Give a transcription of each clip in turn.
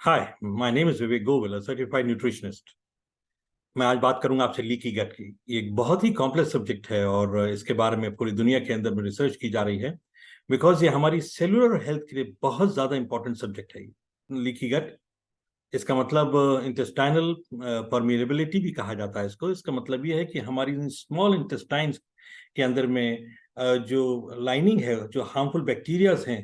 Hi, my name is Vivek Govil, a certified nutritionist. मैं आज बात करूंगा आपसे लीकी गट की। ये एक बहुत ही कॉम्प्लेक्स सब्जेक्ट है और इसके बारे में पूरी दुनिया के अंदर में रिसर्च की जा रही है, बिकॉज ये हमारी सेलुलर हेल्थ के लिए बहुत ज्यादा इंपॉर्टेंट सब्जेक्ट है। लीकी गट, इसका मतलब इंटेस्टाइनल परमिएबिलिटी भी कहा जाता है इसको। इसका मतलब ये है कि हमारी स्मॉल इंटेस्टाइन्स के अंदर में जो लाइनिंग है, जो हार्मफुल बैक्टीरियाज हैं,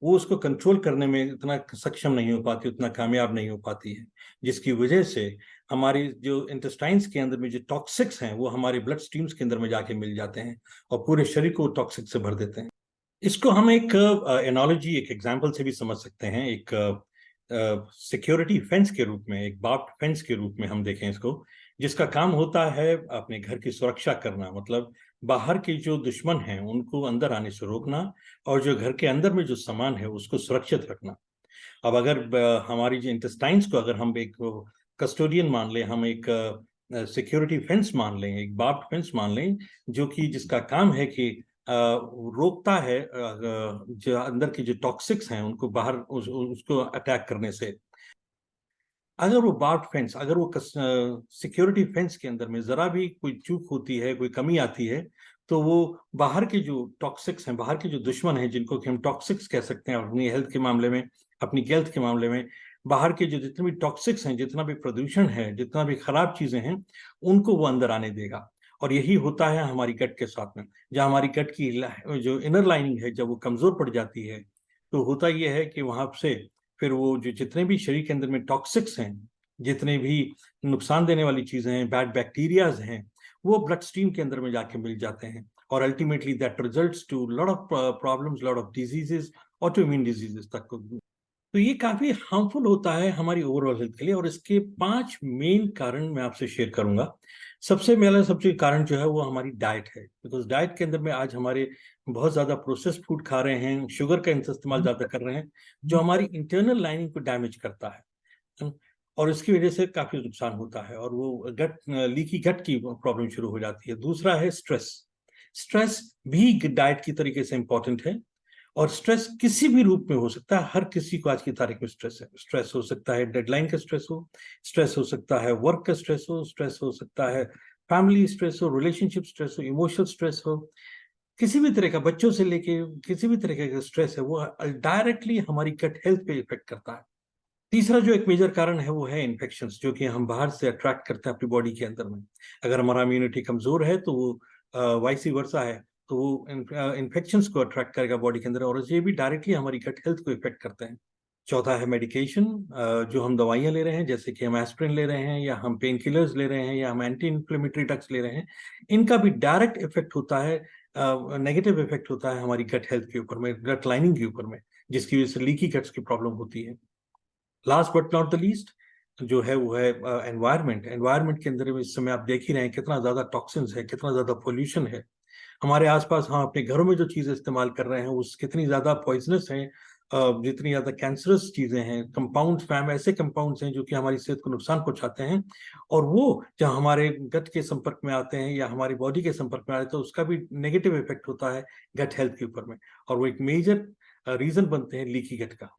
वो उसको कंट्रोल करने में इतना सक्षम नहीं हो पाती, उतना कामयाब नहीं हो पाती है, जिसकी वजह से हमारी जो इंटेस्टाइन्स के अंदर में जो टॉक्सिक्स हैं वो हमारे ब्लड स्ट्रीम्स के अंदर में जाके मिल जाते हैं और पूरे शरीर को टॉक्सिक से भर देते हैं। इसको हम एक एनालॉजी, एक एग्जाम्पल से भी समझ सकते हैं। एक सिक्योरिटी फेंस के रूप में, एक बार्ब फेंस के रूप में हम देखें इसको, जिसका काम होता है अपने घर की सुरक्षा करना। मतलब बाहर के जो दुश्मन हैं उनको अंदर आने से रोकना और जो घर के अंदर में जो सामान है उसको सुरक्षित रखना। अब अगर हमारी जो इंटेस्टाइन्स को अगर हम एक कस्टोडियन मान लें, हम एक सिक्योरिटी फेंस मान लें, एक बार्ब फेंस मान लें, जो कि जिसका काम है कि रोकता है जो अंदर के जो टॉक्सिक्स हैं उनको बाहर उसको अटैक करने से। अगर वो बार्ब फेंस, अगर वो सिक्योरिटी फेंस के अंदर में जरा भी कोई चूक होती है, कोई कमी आती है, तो वो बाहर के जो टॉक्सिक्स हैं, बाहर के जो दुश्मन हैं, जिनको कि हम टॉक्सिक्स कह सकते हैं अपनी हेल्थ के मामले में, अपनी हेल्थ के मामले में, बाहर के जो जितने भी टॉक्सिक्स हैं, जितना भी प्रदूषण है, जितना भी खराब चीजें हैं, उनको वो अंदर आने देगा। और यही होता है हमारी गट के साथ में। जहाँ हमारी गट की जो इनर लाइनिंग है, जब वो कमजोर पड़ जाती है, तो होता यह है कि वहां से फिर वो जो जितने भी शरीर के अंदर में टॉक्सिक्स हैं, जितने भी नुकसान देने वाली चीजें हैं, बैड बैक्टीरियाज हैं, वो ब्लड स्ट्रीम के अंदर में जाके मिल जाते हैं। और ultimately that results to lot of problems, lot of diseases, auto immune diseases तक को। तो ये काफी हार्मफुल होता है हमारी ओवरऑल हेल्थ के लिए, और इसके 5 मेन कारण मैं आपसे शेयर करूंगा। सबसे कारण जो है वो हमारी डाइट है, बिकॉज डाइट के अंदर में आज हमारे बहुत ज्यादा प्रोसेस्ड फूड खा रहे हैं, शुगर का इस्तेमाल ज्यादा कर रहे हैं, जो हमारी इंटरनल लाइनिंग को डैमेज करता है। और इसकी वजह से काफी नुकसान होता है और वो गट, लीकी गट की प्रॉब्लम शुरू हो जाती है। दूसरा है स्ट्रेस। स्ट्रेस भी डाइट की तरीके से इंपॉर्टेंट है, और स्ट्रेस किसी भी रूप में हो सकता है। हर किसी को आज की तारीख में स्ट्रेस है। स्ट्रेस हो सकता है डेडलाइन का स्ट्रेस हो, स्ट्रेस हो सकता है वर्क का स्ट्रेस हो, स्ट्रेस हो सकता है फैमिली स्ट्रेस हो, रिलेशनशिप स्ट्रेस हो, इमोशनल स्ट्रेस हो। किसी भी तरह का, बच्चों से लेके किसी भी तरह का स्ट्रेस है, वो डायरेक्टली हमारी गट हेल्थ पे इफेक्ट करता है। तीसरा जो एक मेजर कारण है वो है इन्फेक्शंस, जो कि हम बाहर से अट्रैक्ट करते हैं अपनी बॉडी के अंदर में। अगर हमारा इम्यूनिटी कमजोर है तो वो वाइसी वर्सा है, तो वो इन्फेक्शंस को अट्रैक्ट करेगा बॉडी के अंदर, और ये भी डायरेक्टली हमारी गट हेल्थ को इफेक्ट करते हैं। चौथा है मेडिकेशन। जो हम दवाइयाँ ले रहे हैं, जैसे कि हम एस्पिरिन ले रहे हैं, या हम पेन किलर्स ले रहे हैं, या हम एंटी इन्फ्लेमेटरी ड्रग्स ले रहे हैं, इनका भी डायरेक्ट इफेक्ट होता है, नेगेटिव इफेक्ट होता है हमारी गट हेल्थ के ऊपर में, गट लाइनिंग के ऊपर में, जिसकी वजह से लीकी गट्स की प्रॉब्लम होती है। Last but not the least जो है वो है एनवायरनमेंट। एनवायरनमेंट के अंदर इस समय आप देख ही रहे हैं कितना ज्यादा टॉक्सिन्स है, कितना ज्यादा पोल्यूशन है हमारे आसपास। हम अपने घरों में जो चीजें इस्तेमाल कर रहे हैं उस कितनी ज्यादा पॉइजनस हैं, जितनी ज्यादा कैंसरस चीजें हैं। कंपाउंड्स, फैम ऐसे कंपाउंड्स हैं जो कि हमारी सेहत को नुकसान पहुंचाते हैं, और वो जब हमारे गट के संपर्क में आते हैं या हमारी बॉडी के संपर्क में आते हैं, तो उसका भी नेगेटिव इफेक्ट होता है गट हेल्थ के ऊपर में, और वो एक मेजर रीजन बनते हैं लीकी गट का।